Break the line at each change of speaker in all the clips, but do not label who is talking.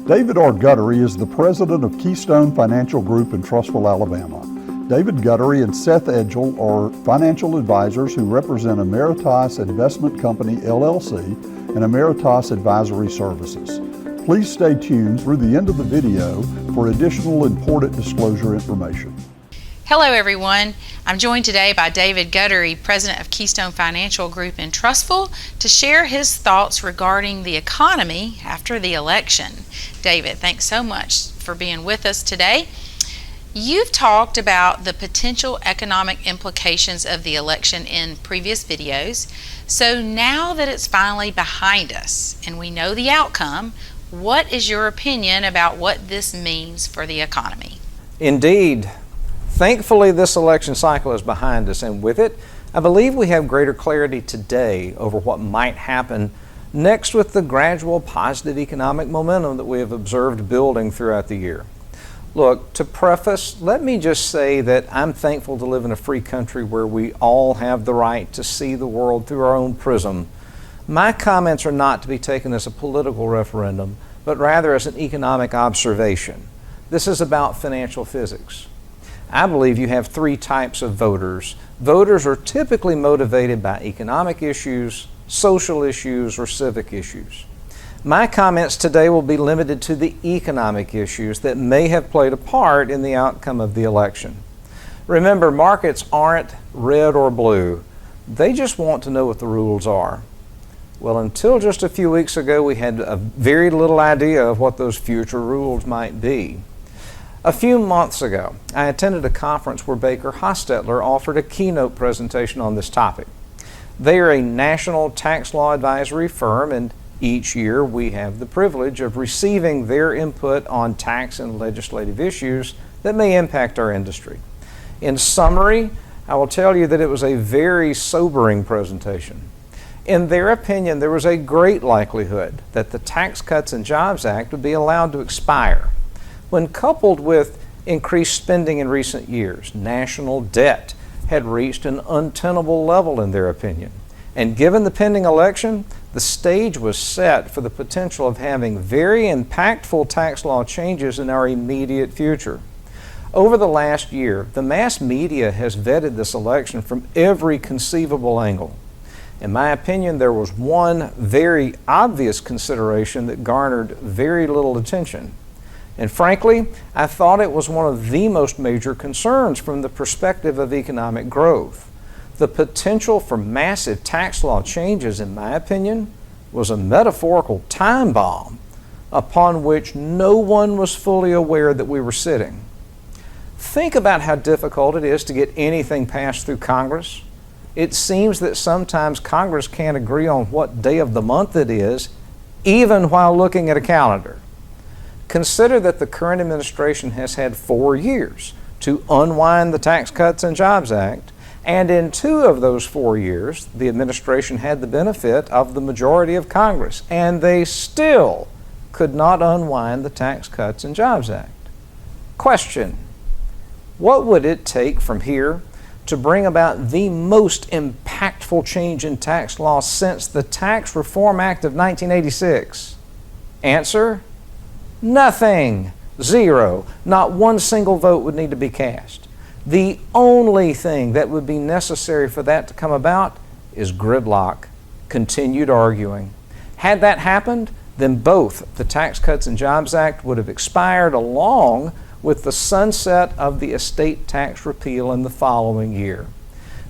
David R. Guttery is the president of Keystone Financial Group in Trussville, Alabama. David Guttery and Seth Edgell are financial advisors who represent Emeritus Investment Company, LLC, and Emeritus Advisory Services. Please stay tuned through the end of the video for additional important disclosure information.
Hello everyone, I'm joined today by David Guttery, President of Keystone Financial Group in Trussville, to share his thoughts regarding the economy after the election. David, thanks so much for being with us today. You've talked about the potential economic implications of the election in previous videos. So now that it's finally behind us and we know the outcome, what is your opinion about what this means for the economy?
Indeed. Thankfully, this election cycle is behind us, and with it, I believe we have greater clarity today over what might happen next with the gradual positive economic momentum that we have observed building throughout the year. Look, to preface, let me just say that I'm thankful to live in a free country where we all have the right to see the world through our own prism. My comments are not to be taken as a political referendum, but rather as an economic observation. This is about financial physics. I believe you have three types of voters. Voters are typically motivated by economic issues, social issues, or civic issues. My comments today will be limited to the economic issues that may have played a part in the outcome of the election. Remember, markets aren't red or blue. They just want to know what the rules are. Well, until just a few weeks ago, we had a very little idea of what those future rules might be. A few months ago, I attended a conference where Baker Hostetler offered a keynote presentation on this topic. They are a national tax law advisory firm, and each year we have the privilege of receiving their input on tax and legislative issues that may impact our industry. In summary, I will tell you that it was a very sobering presentation. In their opinion, there was a great likelihood that the Tax Cuts and Jobs Act would be allowed to expire. When coupled with increased spending in recent years, national debt had reached an untenable level in their opinion. And given the pending election, the stage was set for the potential of having very impactful tax law changes in our immediate future. Over the last year, the mass media has vetted this election from every conceivable angle. In my opinion, there was one very obvious consideration that garnered very little attention. And frankly, I thought it was one of the most major concerns from the perspective of economic growth. The potential for massive tax law changes, in my opinion, was a metaphorical time bomb upon which no one was fully aware that we were sitting. Think about how difficult it is to get anything passed through Congress. It seems that sometimes Congress can't agree on what day of the month it is, even while looking at a calendar. Consider that the current administration has had 4 years to unwind the Tax Cuts and Jobs Act, and in 2 of those 4 years, the administration had the benefit of the majority of Congress, and they still could not unwind the Tax Cuts and Jobs Act. Question: what would it take from here to bring about the most impactful change in tax law since the Tax Reform Act of 1986? Answer: nothing. Zero. Not one single vote would need to be cast. The only thing that would be necessary for that to come about is gridlock, continued arguing. Had that happened, then both the Tax Cuts and Jobs Act would have expired along with the sunset of the estate tax repeal in the following year.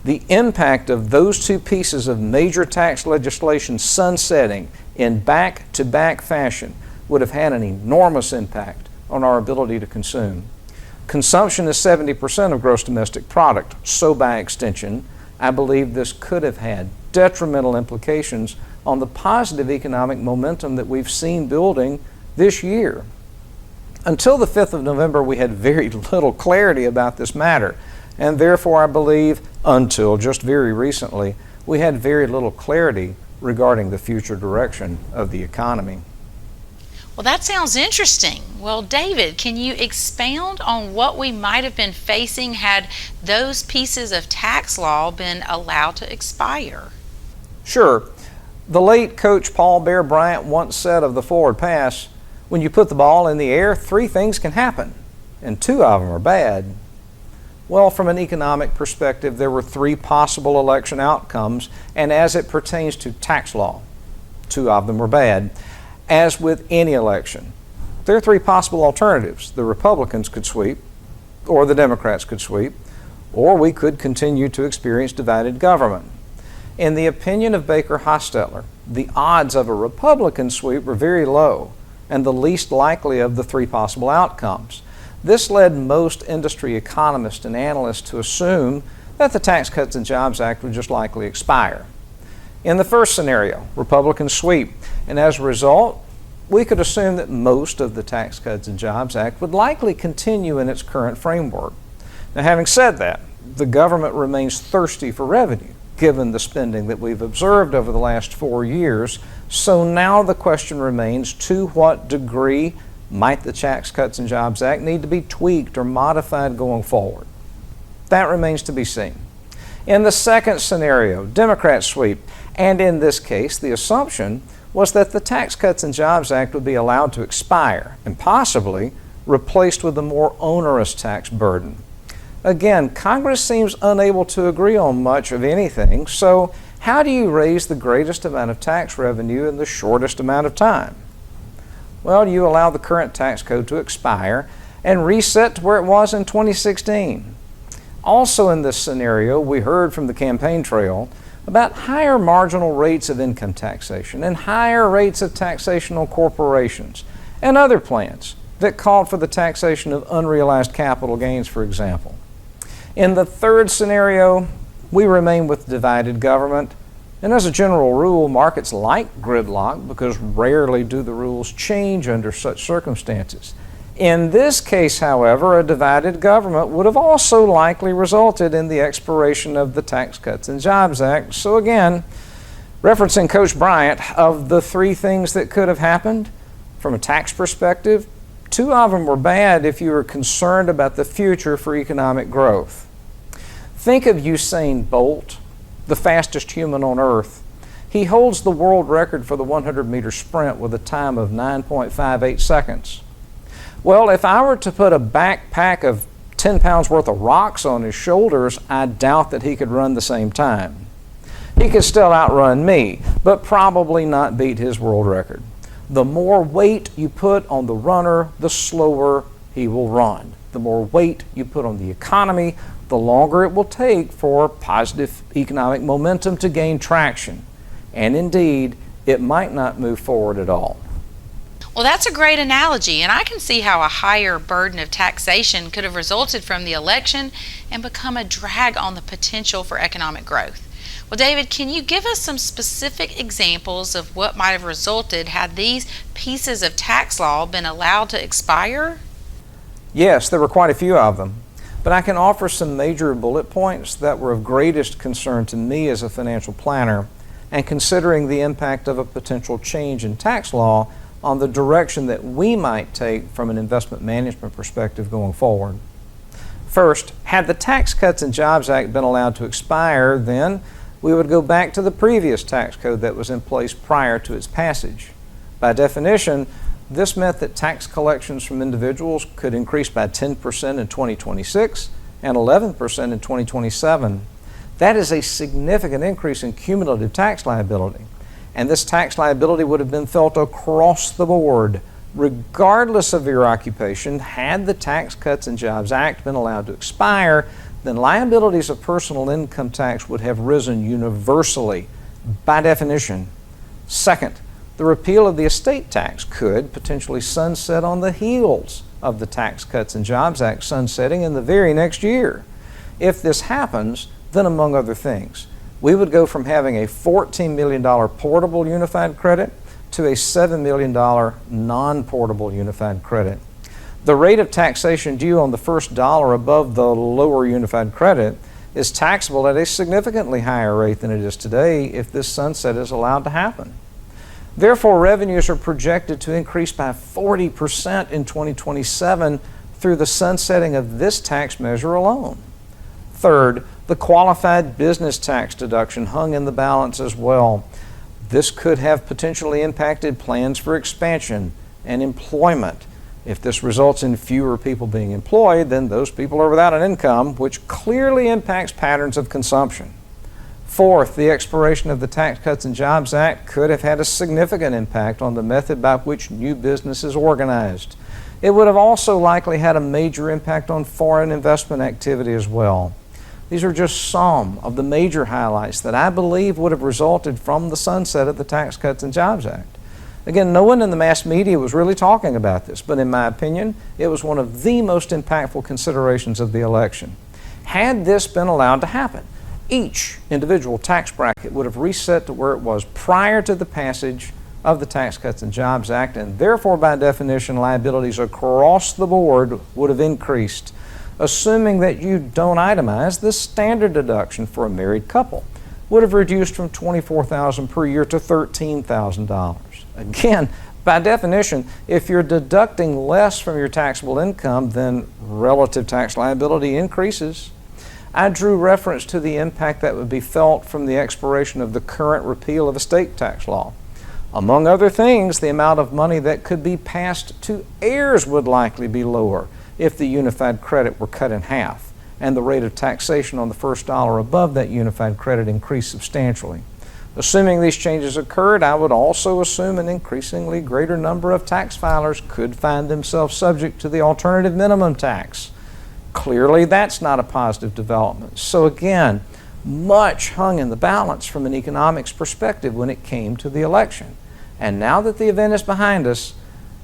The impact of those two pieces of major tax legislation sunsetting in back-to-back fashion would have had an enormous impact on our ability to consume. Consumption is 70% of gross domestic product, so by extension, I believe this could have had detrimental implications on the positive economic momentum that we've seen building this year. Until the 5th of November, we had very little clarity about this matter, and therefore I believe, until just very recently, we had very little clarity regarding the future direction of the economy.
Well, that sounds interesting. Well, David, can you expound on what we might have been facing had those pieces of tax law been allowed to expire?
Sure. The late coach Paul Bear Bryant once said of the forward pass, When you put the ball in the air, three things can happen, and two of them are bad. Well, from an economic perspective, there were three possible election outcomes, and as it pertains to tax law, two of them were bad. As with any election, there are three possible alternatives. The Republicans could sweep, or the Democrats could sweep, or we could continue to experience divided government. In the opinion of Baker Hostetler, the odds of a Republican sweep were very low and the least likely of the three possible outcomes. This led most industry economists and analysts to assume that the Tax Cuts and Jobs Act would just likely expire. In the first scenario, Republicans sweep, and as a result, we could assume that most of the Tax Cuts and Jobs Act would likely continue in its current framework. Now, having said that, the government remains thirsty for revenue, given the spending that we've observed over the last 4 years. So now the question remains, to what degree might the Tax Cuts and Jobs Act need to be tweaked or modified going forward? That remains to be seen. In the second scenario, Democrats sweep, and in this case, the assumption was that the Tax Cuts and Jobs Act would be allowed to expire and possibly replaced with a more onerous tax burden. Again, Congress seems unable to agree on much of anything, so how do you raise the greatest amount of tax revenue in the shortest amount of time? Well, you allow the current tax code to expire and reset to where it was in 2016. Also in this scenario, we heard from the campaign trail about higher marginal rates of income taxation and higher rates of taxation on corporations and other plans that called for the taxation of unrealized capital gains, for example. In the third scenario, we remain with divided government, and as a general rule, markets like gridlock because rarely do the rules change under such circumstances. In this case, however, a divided government would have also likely resulted in the expiration of the Tax Cuts and Jobs Act. So again, referencing Coach Bryant, of the three things that could have happened, from a tax perspective, two of them were bad if you were concerned about the future for economic growth. Think of Usain Bolt, the fastest human on earth. He holds the world record for the 100-meter sprint with a time of 9.58 seconds. Well, if I were to put a backpack of 10 pounds worth of rocks on his shoulders, I doubt that he could run the same time. He could still outrun me, but probably not beat his world record. The more weight you put on the runner, the slower he will run. The more weight you put on the economy, the longer it will take for positive economic momentum to gain traction. And indeed, it might not move forward at all.
Well, that's a great analogy, and I can see how a higher burden of taxation could have resulted from the election and become a drag on the potential for economic growth. Well, David, can you give us some specific examples of what might have resulted had these pieces of tax law been allowed to expire?
Yes, there were quite a few of them, but I can offer some major bullet points that were of greatest concern to me as a financial planner, and considering the impact of a potential change in tax law on the direction that we might take from an investment management perspective going forward. First, had the Tax Cuts and Jobs Act been allowed to expire, then we would go back to the previous tax code that was in place prior to its passage. By definition, this meant that tax collections from individuals could increase by 10% in 2026 and 11% in 2027. That is a significant increase in cumulative tax liability. And this tax liability would have been felt across the board, regardless of your occupation. Had the Tax Cuts and Jobs Act been allowed to expire, then liabilities of personal income tax would have risen universally, by definition. Second, the repeal of the estate tax could potentially sunset on the heels of the Tax Cuts and Jobs Act sunsetting in the very next year. If this happens, then among other things, we would go from having a $14 million portable unified credit to a $7 million non-portable unified credit. The rate of taxation due on the first dollar above the lower unified credit is taxable at a significantly higher rate than it is today if this sunset is allowed to happen. Therefore, revenues are projected to increase by 40% in 2027 through the sunsetting of this tax measure alone. Third, the qualified business tax deduction hung in the balance as well. This could have potentially impacted plans for expansion and employment. If this results in fewer people being employed, then those people are without an income, which clearly impacts patterns of consumption. Fourth, the expiration of the Tax Cuts and Jobs Act could have had a significant impact on the method by which new business is organized. It would have also likely had a major impact on foreign investment activity as well. These are just some of the major highlights that I believe would have resulted from the sunset of the Tax Cuts and Jobs Act. Again, no one in the mass media was really talking about this, but in my opinion, it was one of the most impactful considerations of the election. Had this been allowed to happen, each individual tax bracket would have reset to where it was prior to the passage of the Tax Cuts and Jobs Act, and therefore, by definition, liabilities across the board would have increased. Assuming that you don't itemize, the standard deduction for a married couple would have reduced from $24,000 per year to $13,000. Again, by definition, if you're deducting less from your taxable income, then relative tax liability increases. I drew reference to the impact that would be felt from the expiration of the current repeal of estate tax law. Among other things, the amount of money that could be passed to heirs would likely be lower if the unified credit were cut in half, and the rate of taxation on the first dollar above that unified credit increased substantially. Assuming these changes occurred, I would also assume an increasingly greater number of tax filers could find themselves subject to the alternative minimum tax. Clearly, that's not a positive development. So again, much hung in the balance from an economics perspective when it came to the election. And now that the event is behind us,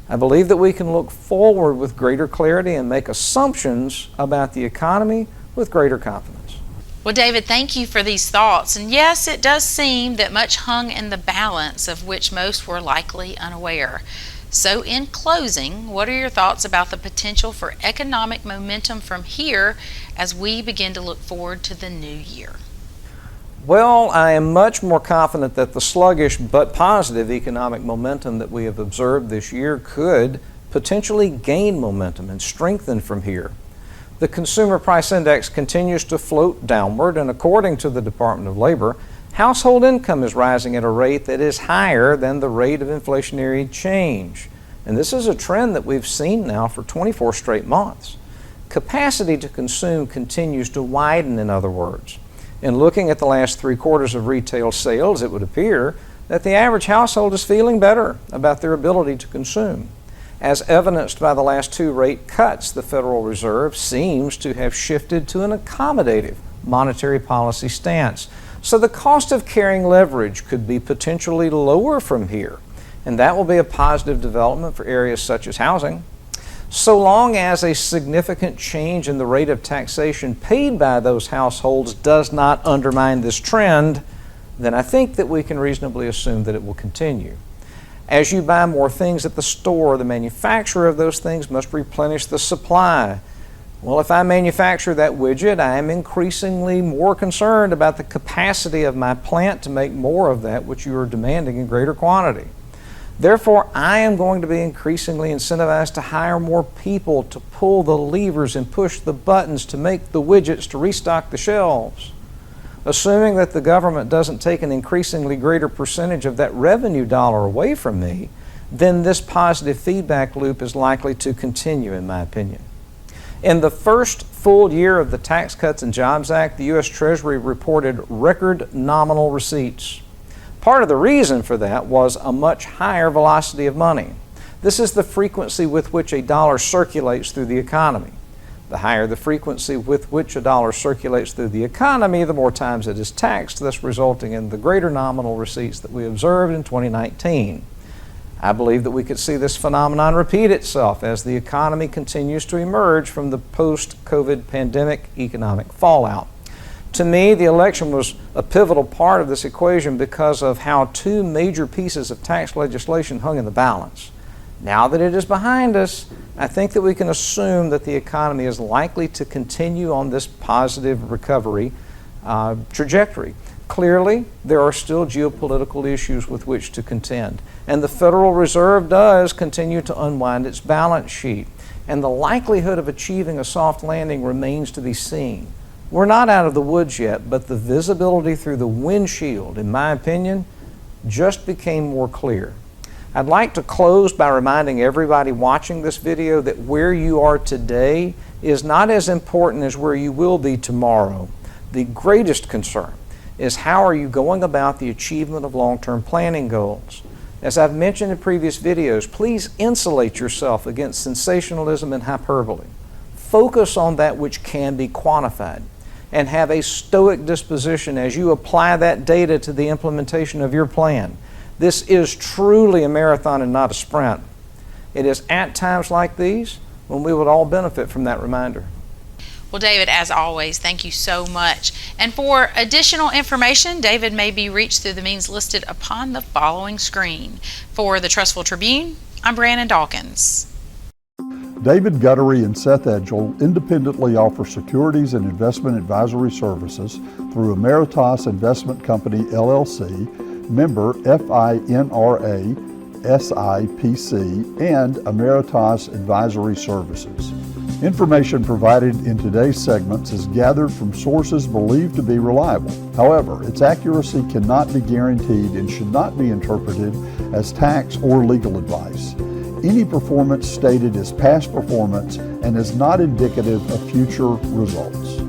I believe that we can look forward with greater clarity and make assumptions about the economy with greater confidence.
Well, David, thank you for these thoughts. And yes, it does seem that much hung in the balance of which most were likely unaware. So in closing, what are your thoughts about the potential for economic momentum from here as we begin to look forward to the new year?
Well, I am much more confident that the sluggish but positive economic momentum that we have observed this year could potentially gain momentum and strengthen from here. The Consumer Price Index continues to float downward, and according to the Department of Labor, household income is rising at a rate that is higher than the rate of inflationary change. And this is a trend that we've seen now for 24 straight months. Capacity to consume continues to widen, in other words. In looking at the last 3 quarters of retail sales, it would appear that the average household is feeling better about their ability to consume. As evidenced by the last 2 rate cuts, the Federal Reserve seems to have shifted to an accommodative monetary policy stance. So the cost of carrying leverage could be potentially lower from here, and that will be a positive development for areas such as housing. So long as a significant change in the rate of taxation paid by those households does not undermine this trend, then I think that we can reasonably assume that it will continue. As you buy more things at the store, the manufacturer of those things must replenish the supply. Well, if I manufacture that widget, I am increasingly more concerned about the capacity of my plant to make more of that which you are demanding in greater quantity. Therefore, I am going to be increasingly incentivized to hire more people to pull the levers and push the buttons to make the widgets to restock the shelves. Assuming that the government doesn't take an increasingly greater percentage of that revenue dollar away from me, then this positive feedback loop is likely to continue, in my opinion. In the first full year of the Tax Cuts and Jobs Act, the U.S. Treasury reported record nominal receipts. Part of the reason for that was a much higher velocity of money. This is the frequency with which a dollar circulates through the economy. The higher the frequency with which a dollar circulates through the economy, the more times it is taxed, thus resulting in the greater nominal receipts that we observed in 2019. I believe that we could see this phenomenon repeat itself as the economy continues to emerge from the post-COVID pandemic economic fallout. To me, the election was a pivotal part of this equation because of how 2 major pieces of tax legislation hung in the balance. Now that it is behind us, I think that we can assume that the economy is likely to continue on this positive recovery trajectory. Clearly, there are still geopolitical issues with which to contend, and the Federal Reserve does continue to unwind its balance sheet, and the likelihood of achieving a soft landing remains to be seen. We're not out of the woods yet, but the visibility through the windshield, in my opinion, just became more clear. I'd like to close by reminding everybody watching this video that where you are today is not as important as where you will be tomorrow. The greatest concern is how are you going about the achievement of long-term planning goals. As I've mentioned in previous videos, please insulate yourself against sensationalism and hyperbole. Focus on that which can be quantified and have a stoic disposition as you apply that data to the implementation of your plan. This is truly a marathon and not a sprint. It is at times like these when we would all benefit from that reminder.
Well, David, as always, thank you so much. And for additional information, David may be reached through the means listed upon the following screen. For the Trustful Tribune, I'm Brandon Dawkins.
David Guttery and Seth Edgell independently offer securities and investment advisory services through Emeritus Investment Company, LLC, member FINRA, SIPC, and Emeritus Advisory Services. Information provided in today's segments is gathered from sources believed to be reliable. However, its accuracy cannot be guaranteed and should not be interpreted as tax or legal advice. Any performance stated is past performance and is not indicative of future results.